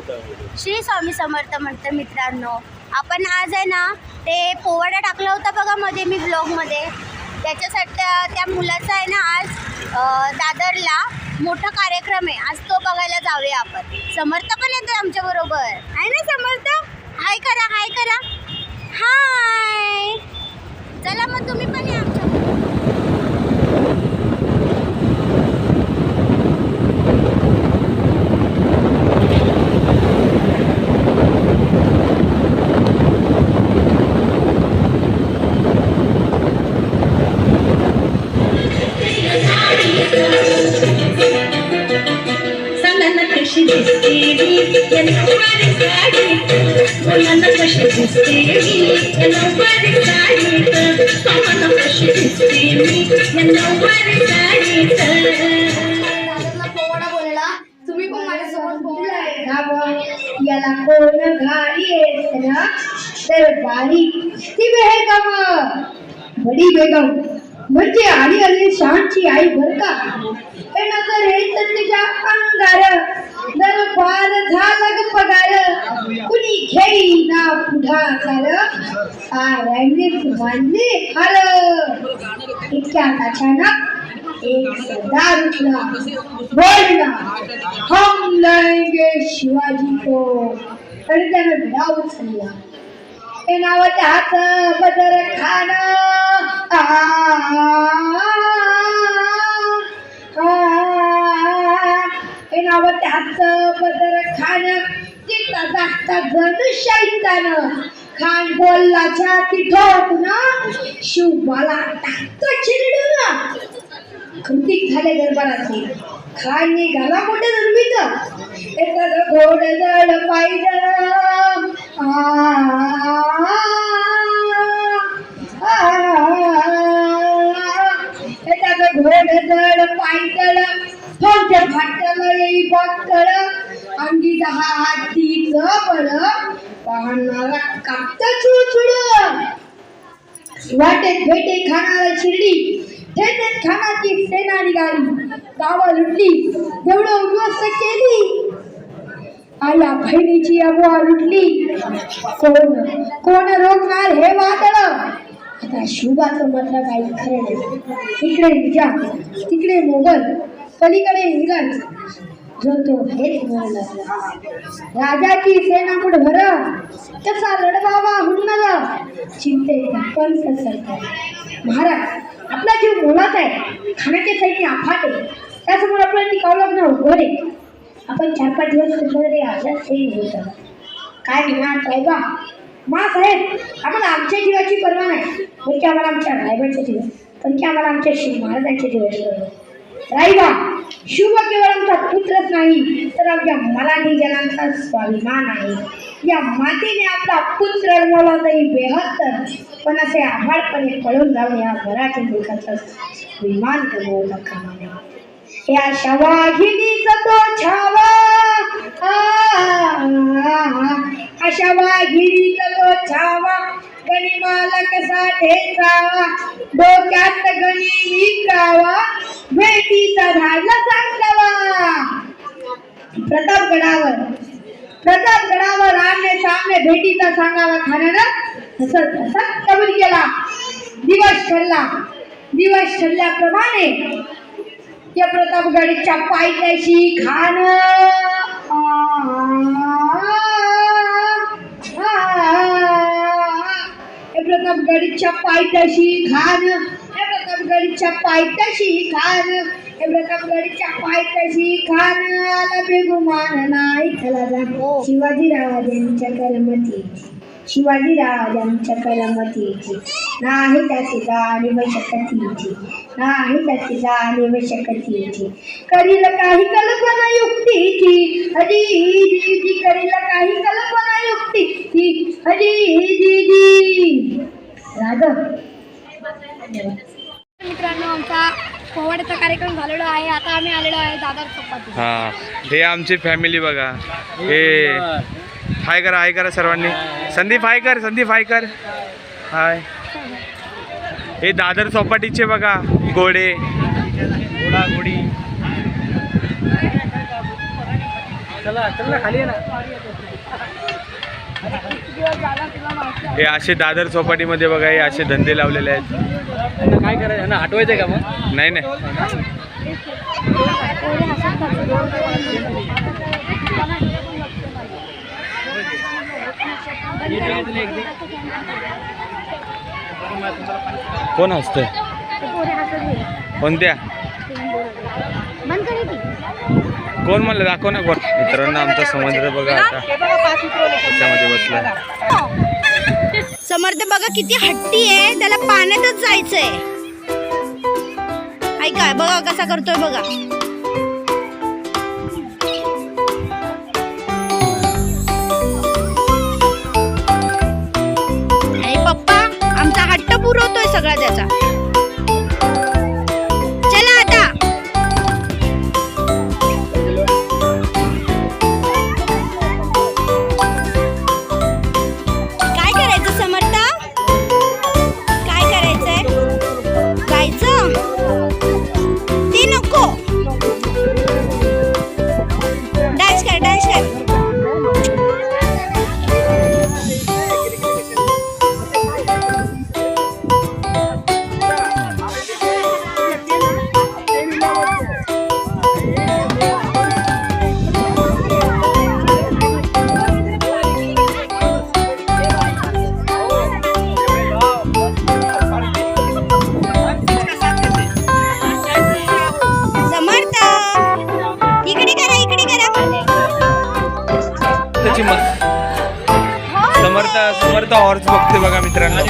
श्री स्वामी समर्थ म्हणतं मित्रांनो. आपण आज आहे ना ते पोवाडा टाकला होता बघा मध्ये मी ब्लॉगमध्ये, त्याच्यासाठी त्या मुलाचा आहे ना आज दादरला मोठा कार्यक्रम आहे. आज तो बघायला जाऊया आपण. समर्थ पण येतो आमच्याबरोबर आहे ना. समर्थ हाय करा, हाय करा, हाय. चला मग तुम्ही पण या आमच्याबरोबर. तुम्ही पण माझ्यासोबत बोलला याला कोण घाई तर बारी ती बेगम बडी बेगम म्हणजे आली आली शांची आई बर का. हे नजर हे तर तिच्या अंगार दरबार झाला ग पगार कुणी घेई ना पुढाकार आरण्यत मानले हर. इतक्या अचानक एक सरदार उठला, बोलला हम लाएंगे शिवाजी को. आणि त्याने भिडा उचलला. हे नावाच्या हात बदर खान हे नावाच्या हात बदर खान तिथं जागता जण शैतान. खान बोलला छाती ठोकून शिवबाला टाकतो चिरडून. कृतिक झाले दरबाराचे. खान निघाला मोठे दुर्मित एखादं घोड जड पाहिजे एखादं घोड जड पायदळ थोडं फाटलं येई बघतळ अंगी 10 हातीचं बळ पाहणारा कापत चुळचुळ. वाटेत भेटे खाणारा शिर्डी थेट खानाची सेना निघाली. गावं लुटली तेवढं उद्ध्वस्त केली. आया बहिणीची अबुआ लुटली. कोण रोखणार हे वादळ. आता शुभाचं मात्र काही खरं नाही. इकडे निजाम तिकडे मोगल पलीकडे इंग्रज जो तो हेच म्हणला. राजाची सेना पुढे भर कसा लढवावा हुन्नल चिंतेचा पंच सरकार. महाराज आपला जीव मोलाचा आहे. खाण्याचे सैन्य अफाट आहे. त्यासमोर आपल्याला टिकावं ना उभं आहे. आपण 4-5 दिवस कुठे आजाद सैन्य होतं. काय म्हणणार साहेबा मा साहेब आम्हाला आमच्या जीवाची पर्वा नाही. म्हणजे आम्हाला आमच्या रायबाच्या जीव पण की आम्हाला आमच्या शिव महाराजांच्या जीवाची पर्वा. रायबा शिव केवळ आमचा पुत्रच नाही तर आमच्या मराठी जनांचा स्वाभिमान आहे. या मातेने आपला पुत्र मोलाचाही बेहत्तर पण असे आभाळपणे पळून जाऊन या मराठी मुलकाचा विमान गमवला कामा नये. या शवाघिनीचा तो छावा अशा वाघिनीचा तो छावा गणिमाला कसा ठेचावा डोक्यात गणी विकावा भेटीचा धाडला सांगावा. प्रतापगडावर आमने सामने भेटीचा सांगावा. खानानं हसत हसत कबूल केला. दिवस ठरल्याप्रमाणे या प्रतापगडच्या पायथ्याशी खान प्रतापगडच्या पायथ्याशी खान आला बेगुमान नाही खला. शिवाजीराजांच्या करमतीची नाही त्याची जाणीव शकतीची करील काही कल्पना युक्तीची हजी करील काही कल्पना युक्तीची हजी राघव. मित्रांनो आमचा पोवाड्याचा कार्यक्रम झालेला आहे. आता आम्ही आलेलो आहे दादर चौपाटी. हा हे आमची फॅमिली बघा. हे हाय करा सर्वांनी. संदीप हाय कर. हाय. हे दादर चौपाटीचे बघा घोडी. हे असे दादर चौपाटीमध्ये बघा, हे असे धंदे लावलेले आहेत. काय करायचं ना, हटवायचं का मग? नाही नाही, कोण हसतंय? कोणत्या? कोण म्हणलं? दाखव ना कोण. मित्रांनो आमचा समुद्र बघा आता त्याच्यामध्ये बसला. समर्थ बघा किती हट्टी आहे, त्याला पाण्यातच जायचंय. ऐका बघा कसा करतोय बघा. आणि पप्पा आमचा हट्ट पुरवतोय सगळा त्याचा. चला आता काय करायचं समर्थ? काय करायचंय? जायचं? ते नको. डान्स कर, डान्स कर. समर्थ इकडे करा, इकडे करा. त्याची मस्त समर्थ हॉर्स बघते बघा मित्रांनो.